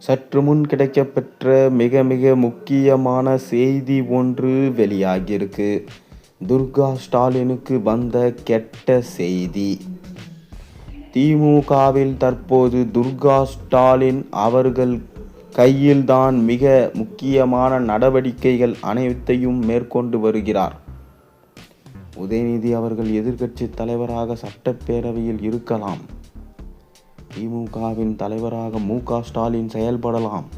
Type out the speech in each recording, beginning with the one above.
சற்று முன் கிடைக்கப்பெற்ற மிக மிக முக்கியமான செய்தி ஒன்று வெளியாகியிருக்கு. துர்கா ஸ்டாலினுக்கு வந்த கெட்ட செய்தி. திமுகவில் தற்போது துர்கா ஸ்டாலின் அவர்கள் கையில்தான் மிக முக்கியமான நடவடிக்கைகள் அனைத்தையும் மேற்கொண்டு வருகிறார். உதயநிதி அவர்கள் எதிர்க்கட்சி தலைவராக சட்டப்பேரவையில் இருக்கலாம். திமுகவின் தலைவராக மு.க. ஸ்டாலின் செயல்படலாம்.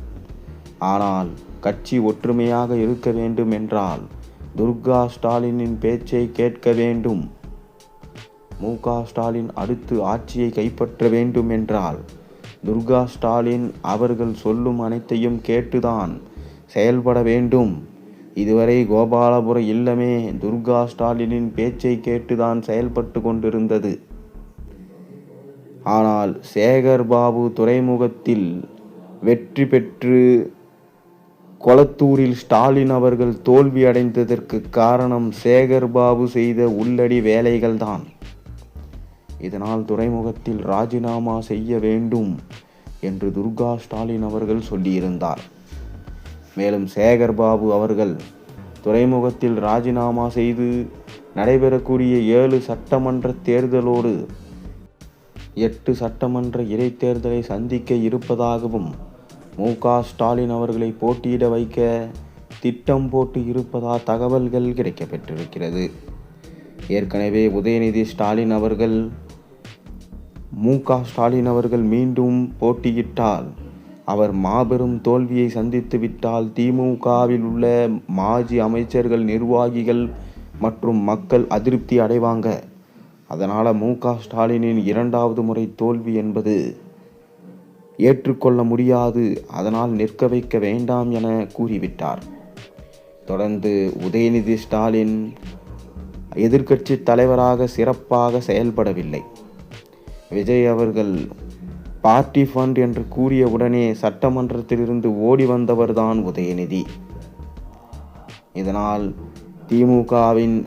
ஆனால் கட்சி ஒற்றுமையாக இருக்க வேண்டும் என்றால் துர்கா ஸ்டாலினின் பேச்சை கேட்க வேண்டும். மு.க. ஸ்டாலின் அடுத்து ஆட்சியை கைப்பற்ற வேண்டும் என்றால் துர்கா ஸ்டாலின் அவர்கள் சொல்லும் அனைத்தையும் கேட்டுதான் செயல்பட வேண்டும். இதுவரை கோபாலபுர இல்லமே துர்கா ஸ்டாலினின் பேச்சை கேட்டுதான் செயல்பட்டு கொண்டிருந்தது. ஆனால் சேகர் பாபு துறைமுகத்தில் வெற்றி பெற்று கொளத்தூரில் ஸ்டாலின் அவர்கள் தோல்வி அடைந்ததற்கு காரணம் சேகர் பாபு செய்த உள்ளடி வேலைகள்தான். இதனால் துறைமுகத்தில் ராஜினாமா செய்ய வேண்டும் என்று துர்கா ஸ்டாலின் அவர்கள் சொல்லியிருந்தார். மேலும் சேகர் பாபு அவர்கள் துறைமுகத்தில் ராஜினாமா செய்து நடைபெறக்கூடிய 7 சட்டமன்ற தேர்தலோடு 8 சட்டமன்ற இடைத்தேர்தலை சந்திக்க இருப்பதாகவும் மு.க. ஸ்டாலின் அவர்களை போட்டியிட வைக்க திட்டம் போட்டு இருப்பதா தகவல்கள் கிடைக்கப்பெற்றிருக்கிறது. ஏற்கனவே உதயநிதி ஸ்டாலின் அவர்கள் மு.க. ஸ்டாலின் அவர்கள் மீண்டும் போட்டியிட்டால் அவர் மாபெரும் தோல்வியை சந்தித்து விட்டால் திமுகவில் உள்ள மாஜி அமைச்சர்கள், நிர்வாகிகள் மற்றும் மக்கள் அதிருப்தி அடைவாங்க. அதனால் மு.க. ஸ்டாலினின் 2வது முறை தோல்வி என்பது ஏற்றுக்கொள்ள முடியாது. அதனால் நிற்க வைக்க வேண்டாம் என கூறிவிட்டார். தொடர்ந்து உதயநிதி ஸ்டாலின் எதிர்க்கட்சி தலைவராக சிறப்பாக செயல்படவில்லை. விஜய் அவர்கள் பார்ட்டி ஃபண்ட் என்று கூறிய உடனே சட்டமன்றத்திலிருந்து ஓடி வந்தவர்தான் உதயநிதி. இதனால் திமுகவின்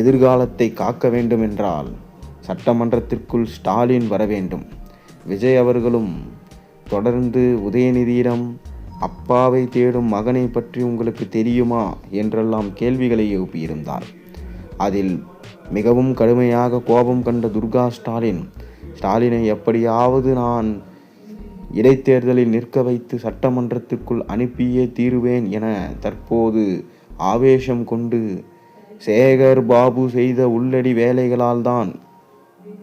எதிர்காலத்தை காக்க வேண்டும் என்றால் சட்டமன்றத்திற்குள் ஸ்டாலின் வர வேண்டும். விஜய் அவர்களும் தொடர்ந்து உதயநிதியிடம் அப்பாவை தேடும் மகனை பற்றி உங்களுக்கு தெரியுமா என்றெல்லாம் கேள்விகளை எழுப்பியிருந்தார். அதில் மிகவும் கடுமையாக கோபம் கண்ட துர்கா ஸ்டாலினை எப்படியாவது நான் இடைத்தேர்தலில் நிற்க வைத்து சட்டமன்றத்திற்குள் அனுப்பியே தீருவேன் என தற்போது ஆவேசம் கொண்டு சேகர் பாபு செய்த உள்ளடி வேலைகளால் தான்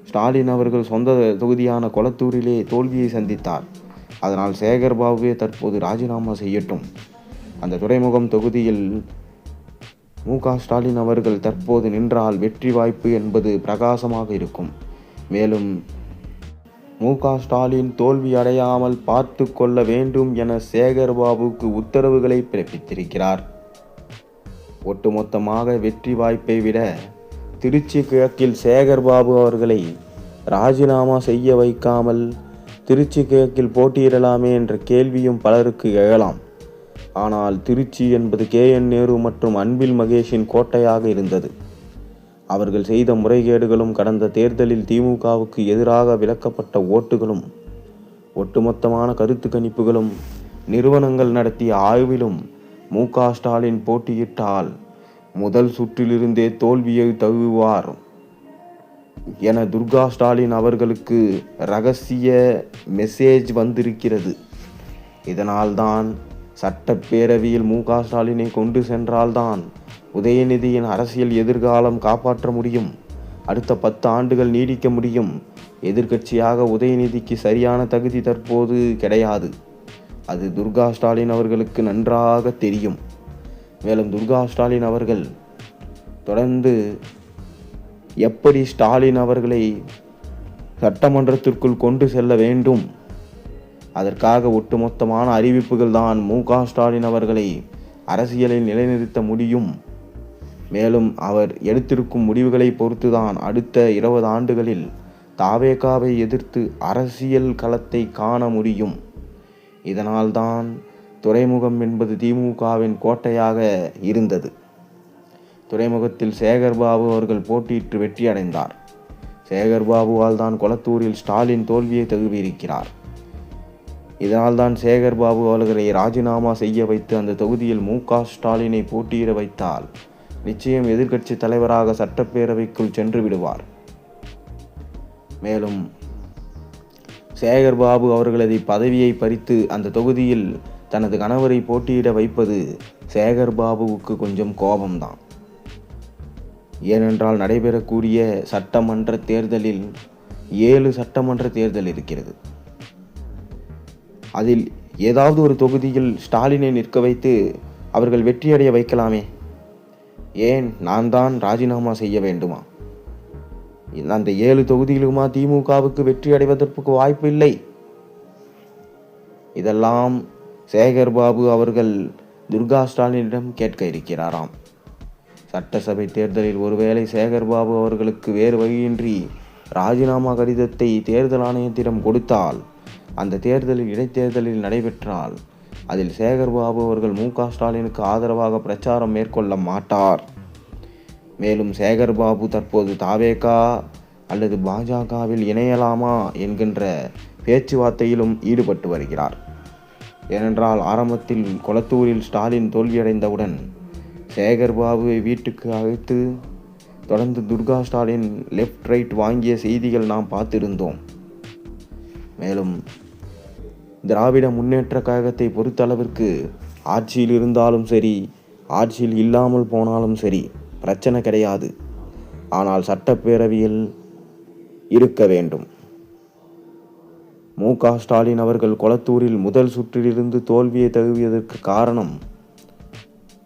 ஸ்டாலின் அவர்கள் சொந்த தொகுதியான கொளத்தூரிலே தோல்வியை சந்தித்தார். அதனால் சேகர் பாபுவே தற்போது ராஜினாமா செய்யட்டும். அந்த துறைமுகம் தொகுதியில் மு.க. ஸ்டாலின் அவர்கள் தற்போது நின்றால் வெற்றி வாய்ப்பு என்பது பிரகாசமாக இருக்கும். மேலும் மு.க. ஸ்டாலின் தோல்வி அடையாமல் பார்த்து கொள்ள வேண்டும் என சேகர் பாபுக்கு உத்தரவுகளை பிறப்பித்திருக்கிறார். ஒட்டுமொத்தமாக வெற்றி வாய்ப்பை விட திருச்சி கிழக்கில் சேகர் பாபு அவர்களை ராஜினாமா செய்ய வைக்காமல் திருச்சி கிழக்கில் போட்டியிடலாமே என்ற கேள்வியும் பலருக்கு எழலாம். ஆனால் திருச்சி என்பது கே.என். நேரு மற்றும் அன்பில் மகேஷின் கோட்டையாக இருந்தது. அவர்கள் செய்த முறைகேடுகளும் கடந்த தேர்தலில் திமுகவுக்கு எதிராக விலக்கப்பட்ட ஓட்டுகளும் ஒட்டுமொத்தமான கருத்து கணிப்புகளும் நிறுவனங்கள் நடத்திய ஆய்விலும் மு.க. ஸ்டாலின் போட்டியிட்டால் முதல் சுற்றிலிருந்தே தோல்வியை தழுவுவார் என துர்கா ஸ்டாலின் அவர்களுக்கு ரகசிய மெசேஜ் வந்திருக்கிறது. இதனால்தான் சட்டப்பேரவையில் மு.க. ஸ்டாலினை கொண்டு சென்றால்தான் உதயநிதியின் அரசியல் எதிர்காலம் காப்பாற்ற முடியும். அடுத்த 10 ஆண்டுகள் நீடிக்க முடியும். எதிர்க்கட்சியாக உதயநிதிக்கு சரியான தகுதி தற்போது கிடையாது. அது துர்கா ஸ்டாலின் அவர்களுக்கு நன்றாக தெரியும். மேலும் துர்கா ஸ்டாலின் அவர்கள் தொடர்ந்து எப்படி ஸ்டாலின் அவர்களை சட்டமன்றத்திற்குள் கொண்டு செல்ல வேண்டும், அதற்காக ஒட்டுமொத்தமான அறிவிப்புகள் தான் மு.க. ஸ்டாலின் அவர்களை அரசியலில் நிலைநிறுத்த முடியும். மேலும் அவர் எடுத்திருக்கும் முடிவுகளை பொறுத்துதான் அடுத்த 20 ஆண்டுகளில் தாவேகாவை எதிர்த்து அரசியல் களத்தை காண முடியும். இதனால்தான் துறைமுகம் என்பது திமுகவின் கோட்டையாக இருந்தது. துறைமுகத்தில் சேகர் பாபு அவர்கள் போட்டியிட்டு வெற்றி அடைந்தார். சேகர் பாபுவால் தான் கொளத்தூரில் ஸ்டாலின் தோல்வியை தழுவியிருக்கிறார். இதனால்தான் சேகர் பாபு அவர்களை ராஜினாமா செய்ய வைத்து அந்த தொகுதியில் மு.க.ஸ்டாலினை போட்டியிட வைத்தால் நிச்சயம் எதிர்க்கட்சி தலைவராக சட்டப்பேரவைக்குள் சென்று விடுவார். மேலும் சேகர் பாபு அவர்களது பதவியை பறித்து அந்த தொகுதியில் தனது கணவரை போட்டியிட வைப்பது சேகர் பாபுவுக்கு கொஞ்சம் கோபம்தான். ஏனென்றால் நடைபெறக்கூடிய சட்டமன்ற தேர்தலில் 7 சட்டமன்ற தேர்தல் இருக்கிறது. அதில் ஏதாவது ஒரு தொகுதியில் ஸ்டாலினை நிற்க வைத்து அவர்கள் வெற்றியடைய வைக்கலாமே. ஏன் நான் தான் ராஜினாமா செய்ய வேண்டுமா? அந்த 7 தொகுதியிலுமா திமுகவுக்கு வெற்றி அடைவதற்கு வாய்ப்பு இல்லை. இதெல்லாம் சேகர் பாபு அவர்கள் துர்கா ஸ்டாலினிடம் கேட்க இருக்கிறாராம். சட்டசபை தேர்தலில் ஒருவேளை சேகர் பாபு அவர்களுக்கு வேறு வழியின்றி ராஜினாமா கடிதத்தை தேர்தல் ஆணையத்திடம் கொடுத்தால், அந்த தேர்தலில் இடைத்தேர்தலில் நடைபெற்றால் அதில் சேகர் பாபு அவர்கள் மு.க.ஸ்டாலினுக்கு ஆதரவாக பிரச்சாரம் மேற்கொள்ள மாட்டார். மேலும் சேகர் பாபு தற்போது தாவேக அல்லது பாஜகவில் இணையலாமா என்கின்ற பேச்சுவார்த்தையிலும் ஈடுபட்டு வருகிறார். ஏனென்றால் ஆரம்பத்தில் கொளத்தூரில் ஸ்டாலின் தோல்வியடைந்தவுடன் சேகர் பாபுவை வீட்டுக்கு அழைத்து தொடர்ந்து துர்கா ஸ்டாலின் லெஃப்ட் ரைட் வாங்கிய செய்திகள் நாம் பார்த்திருந்தோம். மேலும் திராவிட முன்னேற்ற கழகத்தை பொறுத்தளவிற்கு ஆட்சியில் இருந்தாலும் சரி, ஆட்சியில் இல்லாமல் போனாலும் சரி பிரச்சனை கிடையாது. ஆனால் சட்டப்பேரவையில் இருக்க வேண்டும். மு.க.ஸ்டாலின் அவர்கள் கொளத்தூரில் முதல் சுற்றிலிருந்து தோல்வியை தழுவியதற்கு காரணம்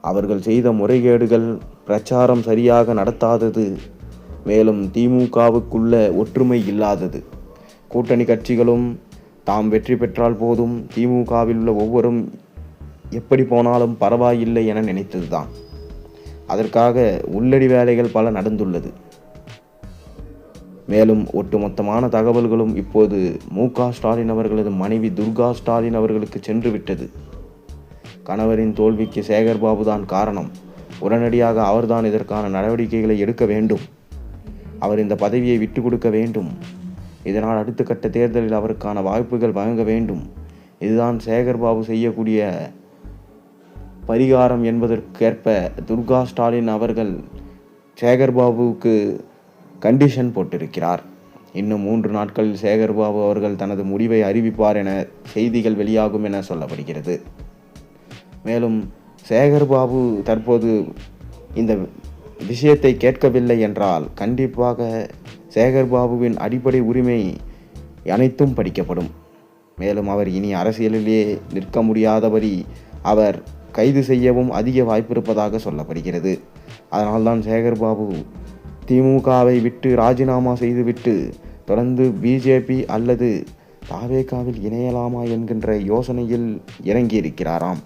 அவர்கள் செய்த முறைகேடுகள், பிரச்சாரம் சரியாக நடத்தாதது, மேலும் திமுகவுக்குள்ள ஒற்றுமை இல்லாதது. கூட்டணி கட்சிகளும் தாம் வெற்றி பெற்றால் போதும், திமுகவில் உள்ள ஒவ்வொரும் எப்படி போனாலும் பரவாயில்லை என நினைத்ததுதான். அதற்காக உள்ளடி வேலைகள் பல நடந்துள்ளது. மேலும் ஒட்டுமொத்தமான தகவல்களும் இப்போது மு.க.ஸ்டாலின் அவர்களது மனைவி துர்கா ஸ்டாலின் அவர்களுக்கு சென்று விட்டது. கணவரின் தோல்விக்கு சேகர் பாபு தான் காரணம். உடனடியாக அவர்தான் இதற்கான நடவடிக்கைகளை எடுக்க வேண்டும். அவர் இந்த பதவியை விட்டு கொடுக்க வேண்டும். இதனால் அடுத்த கட்ட தேர்தலில் அவருக்கான வாய்ப்புகள் வழங்க வேண்டும். இதுதான் சேகர் பாபு செய்யக்கூடிய பரிகாரம் என்பதற்கேற்ப துர்கா ஸ்டாலின் அவர்கள் சேகர் பாபுவுக்கு கண்டிஷன் போட்டிருக்கிறார். இன்னும் 3 நாட்களில் சேகர் பாபு அவர்கள் தனது முடிவை அறிவிப்பார் என செய்திகள் வெளியாகும் என சொல்லப்படுகிறது. மேலும் சேகர் பாபு தற்போது இந்த விஷயத்தை கேட்கவில்லை என்றால் கண்டிப்பாக சேகர் பாபுவின் அடிப்படை உரிமை அனைத்தும் படிக்கப்படும். மேலும் அவர் இனி அரசியலிலே நிற்க முடியாதபடி அவர் கைது செய்யவும் அதிக வாய்ப்பு இருப்பதாக சொல்லப்படுகிறது. அதனால்தான் சேகர் பாபு திமுகவை விட்டு ராஜினாமா செய்துவிட்டு தொடர்ந்து பிஜேபி அல்லது தாவேகாவில் இணையலாமா என்கின்ற யோசனையில் இறங்கியிருக்கிறாராம்.